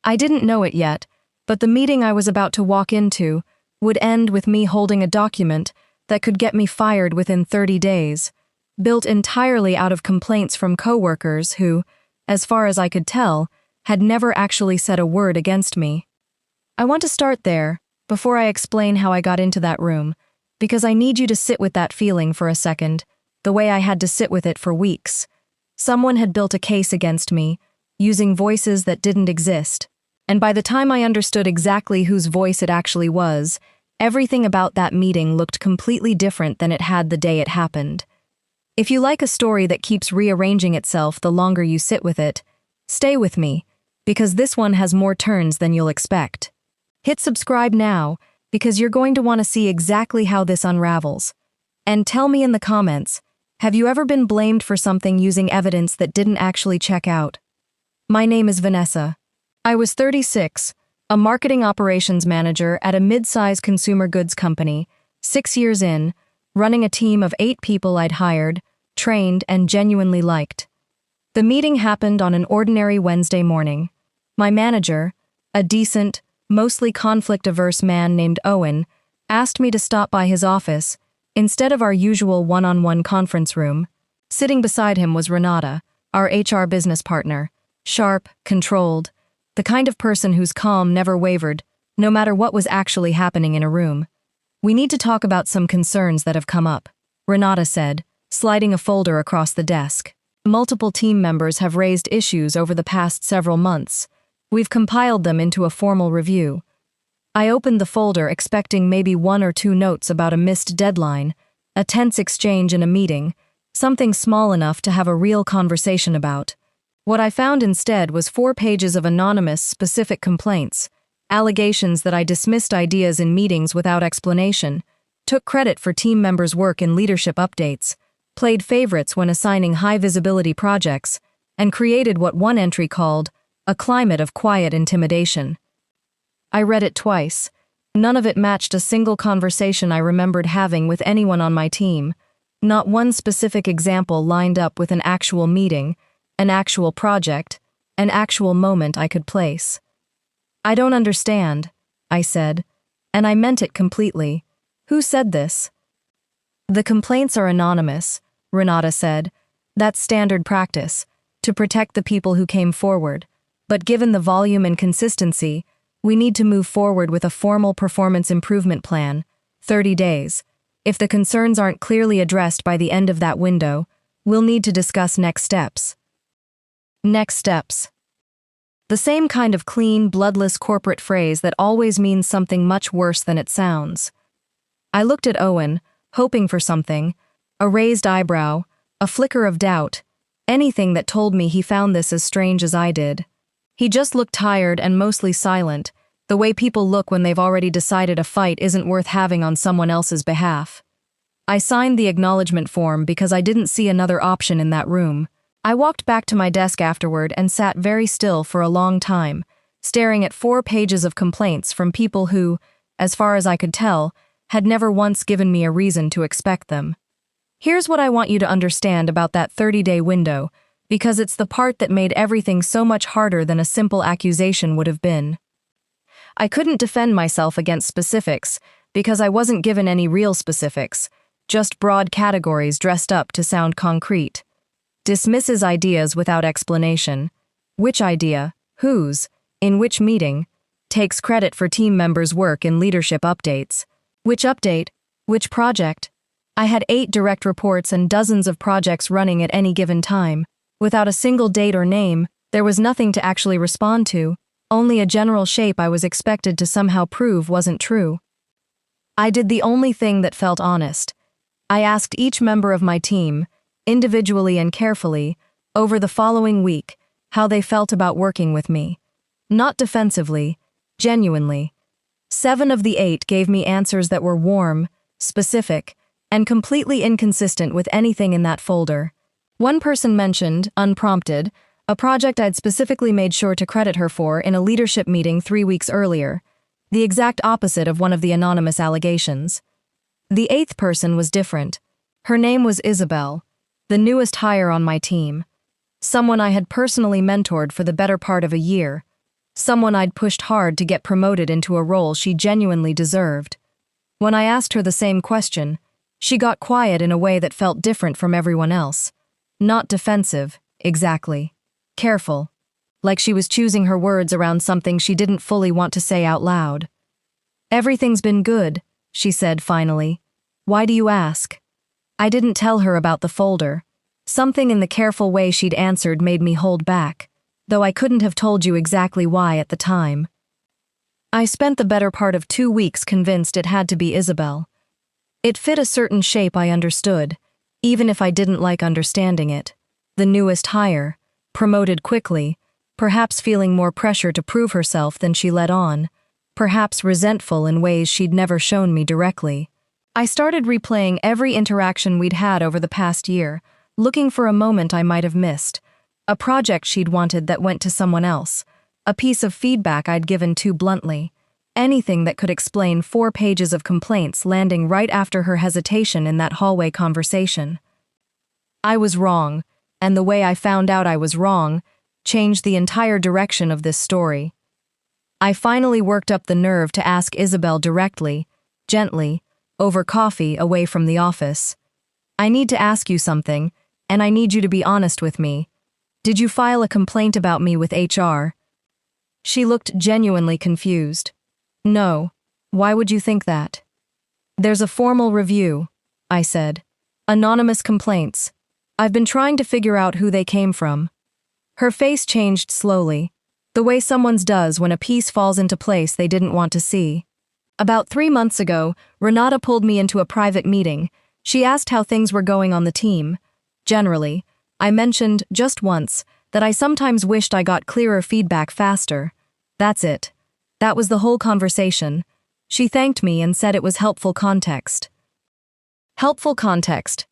I didn't know it yet, but the meeting I was about to walk into would end with me holding a document that could get me fired within 30 days, built entirely out of complaints from coworkers who, as far as I could tell, had never actually said a word against me. I want to start there, before I explain how I got into that room, because I need you to sit with that feeling for a second, the way I had to sit with it for weeks. Someone had built a case against me, using voices that didn't exist, and by the time I understood exactly whose voice it actually was, everything about that meeting looked completely different than it had the day it happened. If you like a story that keeps rearranging itself the longer you sit with it, stay with me, because this one has more turns than you'll expect. Hit subscribe now, because you're going to want to see exactly how this unravels. And tell me in the comments, have you ever been blamed for something using evidence that didn't actually check out? My name is Vanessa. I was 36, a marketing operations manager at a mid-size consumer goods company, 6 years in, running a team of 8 people I'd hired, trained, and genuinely liked. The meeting happened on an ordinary Wednesday morning. My manager, a decent, mostly conflict-averse man named Owen, asked me to stop by his office instead of our usual one-on-one conference room. Sitting beside him was Renata, our HR business partner, sharp, controlled, the kind of person whose calm never wavered, no matter what was actually happening in a room. "We need to talk about some concerns that have come up," Renata said, sliding a folder across the desk. "Multiple team members have raised issues over the past several months. We've compiled them into a formal review." I opened the folder expecting maybe 1 or 2 notes about a missed deadline, a tense exchange in a meeting, something small enough to have a real conversation about. What I found instead was 4 pages of anonymous, specific complaints, allegations that I dismissed ideas in meetings without explanation, took credit for team members' work in leadership updates, played favorites when assigning high-visibility projects, and created what one entry called a climate of quiet intimidation. I read it twice. None of it matched a single conversation I remembered having with anyone on my team. Not one specific example lined up with an actual meeting, an actual project, an actual moment I could place. "I don't understand," I said, and I meant it completely. "Who said this?" "The complaints are anonymous," Renata said. "That's standard practice, to protect the people who came forward. But given the volume and consistency, we need to move forward with a formal performance improvement plan, 30 days. If the concerns aren't clearly addressed by the end of that window, we'll need to discuss next steps." Next steps. The same kind of clean, bloodless corporate phrase that always means something much worse than it sounds. I looked at Owen, hoping for something, a raised eyebrow, a flicker of doubt, anything that told me he found this as strange as I did. He just looked tired and mostly silent, the way people look when they've already decided a fight isn't worth having on someone else's behalf. I signed the acknowledgement form because I didn't see another option in that room. I walked back to my desk afterward and sat very still for a long time, staring at 4 pages of complaints from people who, as far as I could tell, had never once given me a reason to expect them. Here's what I want you to understand about that 30-day window, because it's the part that made everything so much harder than a simple accusation would have been. I couldn't defend myself against specifics because I wasn't given any real specifics, just broad categories dressed up to sound concrete. Dismisses ideas without explanation. Which idea? Whose? In which meeting? Takes credit for team members' work in leadership updates. Which update? Which project? I had 8 direct reports and dozens of projects running at any given time. Without a single date or name, there was nothing to actually respond to, only a general shape I was expected to somehow prove wasn't true. I did the only thing that felt honest. I asked each member of my team, individually and carefully, over the following week, how they felt about working with me. Not defensively, genuinely. 7 of the 8 gave me answers that were warm, specific, and completely inconsistent with anything in that folder. One person mentioned, unprompted, a project I'd specifically made sure to credit her for in a leadership meeting 3 weeks earlier, the exact opposite of one of the anonymous allegations. The 8th person was different. Her name was Isabel, the newest hire on my team, someone I had personally mentored for the better part of a year, someone I'd pushed hard to get promoted into a role she genuinely deserved. When I asked her the same question, she got quiet in a way that felt different from everyone else. Not defensive, exactly. Careful. Like she was choosing her words around something she didn't fully want to say out loud. "Everything's been good," she said finally. "Why do you ask?" I didn't tell her about the folder. Something in the careful way she'd answered made me hold back, though I couldn't have told you exactly why at the time. I spent the better part of 2 weeks convinced it had to be Isabel. It fit a certain shape I understood, even if I didn't like understanding it. The newest hire, promoted quickly, perhaps feeling more pressure to prove herself than she let on, perhaps resentful in ways she'd never shown me directly. I started replaying every interaction we'd had over the past year, looking for a moment I might have missed, a project she'd wanted that went to someone else, a piece of feedback I'd given too bluntly, anything that could explain 4 pages of complaints landing right after her hesitation in that hallway conversation. I was wrong, and the way I found out I was wrong changed the entire direction of this story. I finally worked up the nerve to ask Isabel directly, gently, over coffee away from the office. "I need to ask you something, and I need you to be honest with me. Did you file a complaint about me with HR?" She looked genuinely confused. "No. Why would you think that?" "There's a formal review," I said. "Anonymous complaints. I've been trying to figure out who they came from." Her face changed slowly, the way someone's does when a piece falls into place they didn't want to see. "About 3 months ago, Renata pulled me into a private meeting. She asked how things were going on the team. Generally, I mentioned, just once, that I sometimes wished I got clearer feedback faster. That's it. That was the whole conversation. She thanked me and said it was helpful context." Helpful context.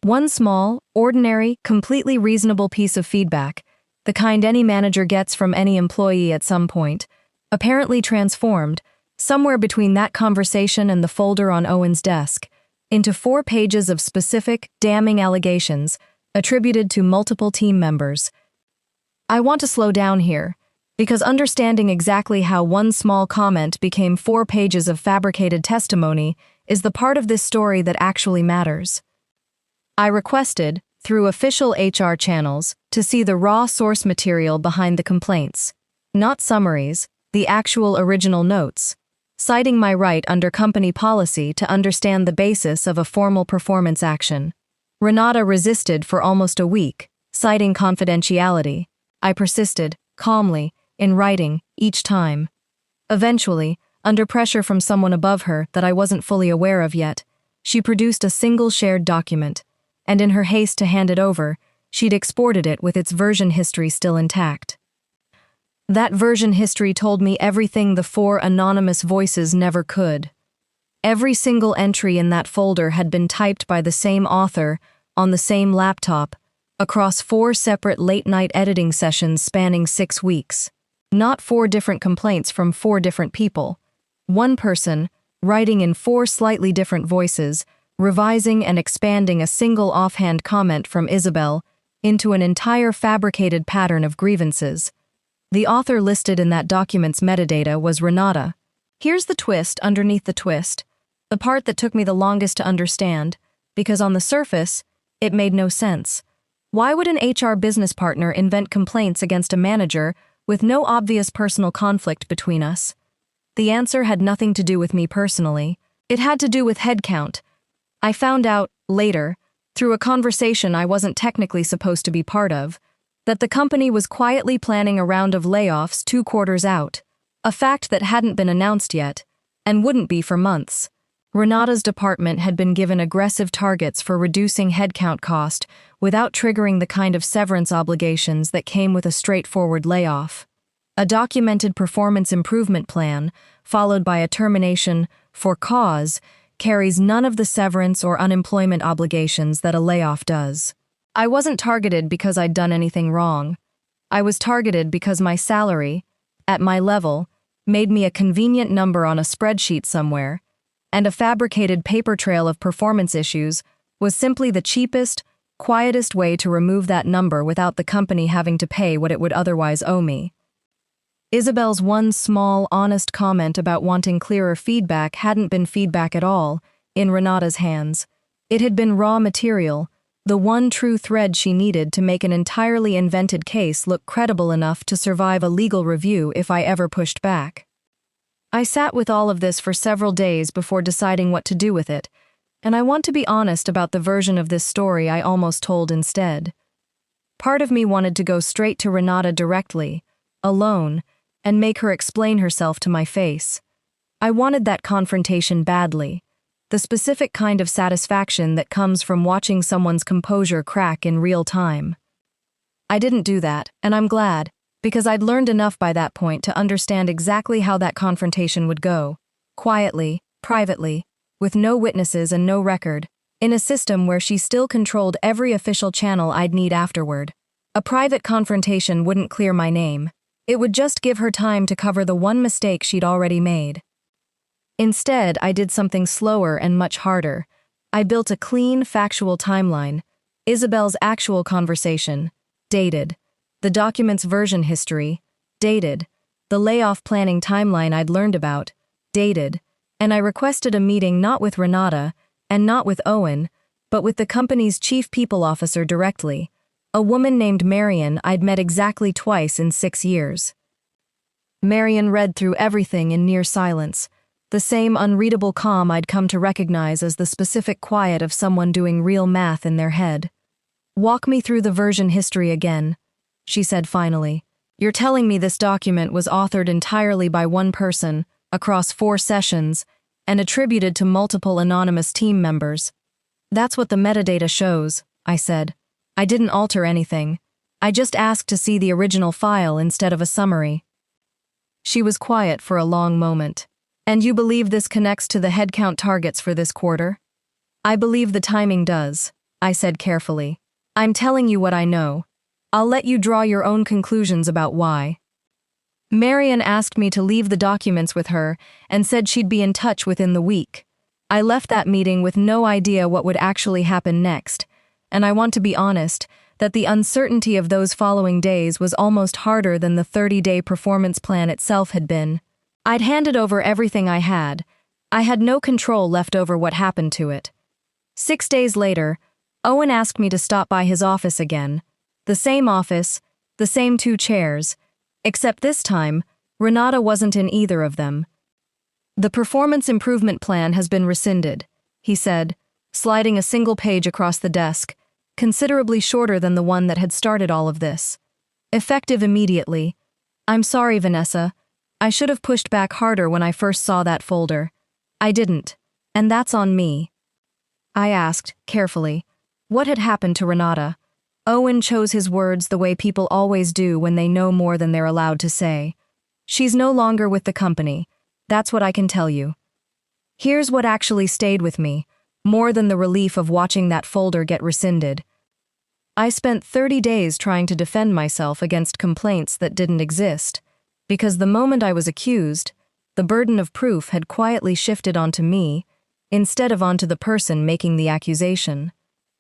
One small, ordinary, completely reasonable piece of feedback, the kind any manager gets from any employee at some point, apparently transformed, somewhere between that conversation and the folder on Owen's desk, into 4 pages of specific, damning allegations attributed to multiple team members. I want to slow down here, because understanding exactly how one small comment became 4 pages of fabricated testimony is the part of this story that actually matters. I requested, through official HR channels, to see the raw source material behind the complaints, not summaries, the actual original notes, citing my right under company policy to understand the basis of a formal performance action. Renata resisted for almost a week, citing confidentiality. I persisted, calmly, in writing, each time. Eventually, under pressure from someone above her that I wasn't fully aware of yet, she produced a single shared document, and in her haste to hand it over, she'd exported it with its version history still intact. That version history told me everything the 4 anonymous voices never could. Every single entry in that folder had been typed by the same author, on the same laptop, across 4 separate late-night editing sessions spanning 6 weeks. Not 4 different complaints from 4 different people. One person, writing in 4 slightly different voices, revising and expanding a single offhand comment from Isabel into an entire fabricated pattern of grievances. The author listed in that document's metadata was Renata. Here's the twist underneath the twist, the part that took me the longest to understand, because on the surface, it made no sense. Why would an HR business partner invent complaints against a manager with no obvious personal conflict between us? The answer had nothing to do with me personally. It had to do with headcount. I found out, later, through a conversation I wasn't technically supposed to be part of, that the company was quietly planning a round of layoffs 2 quarters out, a fact that hadn't been announced yet, and wouldn't be for months. Renata's department had been given aggressive targets for reducing headcount cost without triggering the kind of severance obligations that came with a straightforward layoff. A documented performance improvement plan, followed by a termination for cause, carries none of the severance or unemployment obligations that a layoff does. I wasn't targeted because I'd done anything wrong. I was targeted because my salary, at my level, made me a convenient number on a spreadsheet somewhere, and a fabricated paper trail of performance issues was simply the cheapest, quietest way to remove that number without the company having to pay what it would otherwise owe me. Isabel's one small, honest comment about wanting clearer feedback hadn't been feedback at all, in Renata's hands. It had been raw material, the one true thread she needed to make an entirely invented case look credible enough to survive a legal review if I ever pushed back. I sat with all of this for several days before deciding what to do with it, and I want to be honest about the version of this story I almost told instead. Part of me wanted to go straight to Renata directly, alone, and make her explain herself to my face. I wanted that confrontation badly, the specific kind of satisfaction that comes from watching someone's composure crack in real time. I didn't do that, and I'm glad, because I'd learned enough by that point to understand exactly how that confrontation would go, quietly, privately, with no witnesses and no record, in a system where she still controlled every official channel I'd need afterward. A private confrontation wouldn't clear my name. It would just give her time to cover the one mistake she'd already made. Instead, I did something slower and much harder. I built a clean, factual timeline. Isabel's actual conversation, dated. The document's version history, dated. The layoff planning timeline I'd learned about, dated. And I requested a meeting not with Renata, and not with Owen, but with the company's chief people officer directly, a woman named Marion I'd met exactly twice in 6 years. Marion read through everything in near silence, the same unreadable calm I'd come to recognize as the specific quiet of someone doing real math in their head. "Walk me through the version history again," she said finally. "You're telling me this document was authored entirely by one person, across 4 sessions, and attributed to multiple anonymous team members." "That's what the metadata shows," I said. "I didn't alter anything. I just asked to see the original file instead of a summary." She was quiet for a long moment. "And you believe this connects to the headcount targets for this quarter?" "I believe the timing does," I said carefully. "I'm telling you what I know. I'll let you draw your own conclusions about why." Marion asked me to leave the documents with her and said she'd be in touch within the week. I left that meeting with no idea what would actually happen next, and I want to be honest that the uncertainty of those following days was almost harder than the 30-day performance plan itself had been. I'd handed over everything I had. I had no control left over what happened to it. 6 days later, Owen asked me to stop by his office again. The same office, the same 2 chairs, except this time, Renata wasn't in either of them. "The performance improvement plan has been rescinded," he said, sliding a single page across the desk, considerably shorter than the one that had started all of this. "Effective immediately. I'm sorry, Vanessa. I should have pushed back harder when I first saw that folder. I didn't, and that's on me." I asked, carefully, what had happened to Renata. Owen chose his words the way people always do when they know more than they're allowed to say. "She's no longer with the company. That's what I can tell you." Here's what actually stayed with me, more than the relief of watching that folder get rescinded. I spent 30 days trying to defend myself against complaints that didn't exist, because the moment I was accused, the burden of proof had quietly shifted onto me, instead of onto the person making the accusation.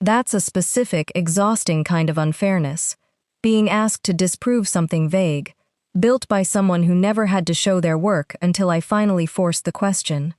That's a specific, exhausting kind of unfairness, being asked to disprove something vague, built by someone who never had to show their work until I finally forced the question.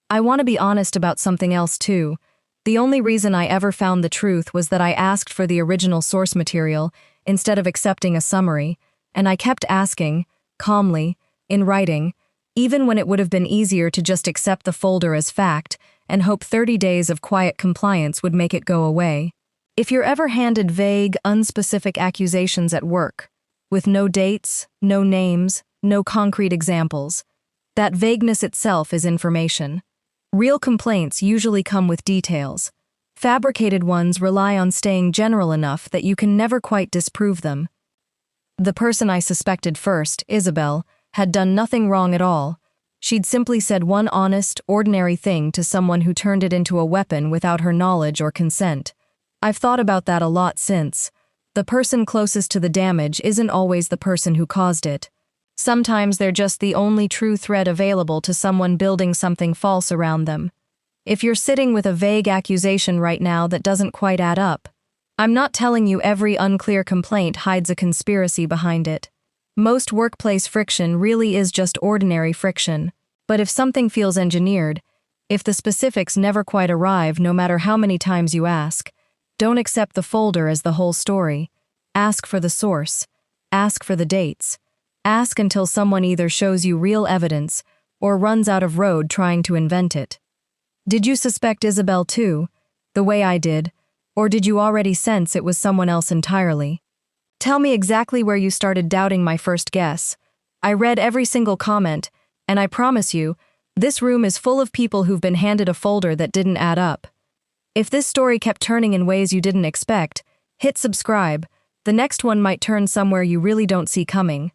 I want to be honest about something else too. The only reason I ever found the truth was that I asked for the original source material instead of accepting a summary, and I kept asking, calmly, in writing, even when it would have been easier to just accept the folder as fact and hope 30 days of quiet compliance would make it go away. If you're ever handed vague, unspecific accusations at work, with no dates, no names, no concrete examples, that vagueness itself is information. Real complaints usually come with details. Fabricated ones rely on staying general enough that you can never quite disprove them. The person I suspected first, Isabel, had done nothing wrong at all. She'd simply said one honest, ordinary thing to someone who turned it into a weapon without her knowledge or consent. I've thought about that a lot since. The person closest to the damage isn't always the person who caused it. Sometimes they're just the only true thread available to someone building something false around them. If you're sitting with a vague accusation right now that doesn't quite add up, I'm not telling you every unclear complaint hides a conspiracy behind it. Most workplace friction really is just ordinary friction. But if something feels engineered, if the specifics never quite arrive no matter how many times you ask, don't accept the folder as the whole story. Ask for the source. Ask for the dates. Ask until someone either shows you real evidence or runs out of road trying to invent it. Did you suspect Isabel too, the way I did, or did you already sense it was someone else entirely? Tell me exactly where you started doubting my first guess. I read every single comment, and I promise you, this room is full of people who've been handed a folder that didn't add up. If this story kept turning in ways you didn't expect, hit subscribe. The next one might turn somewhere you really don't see coming.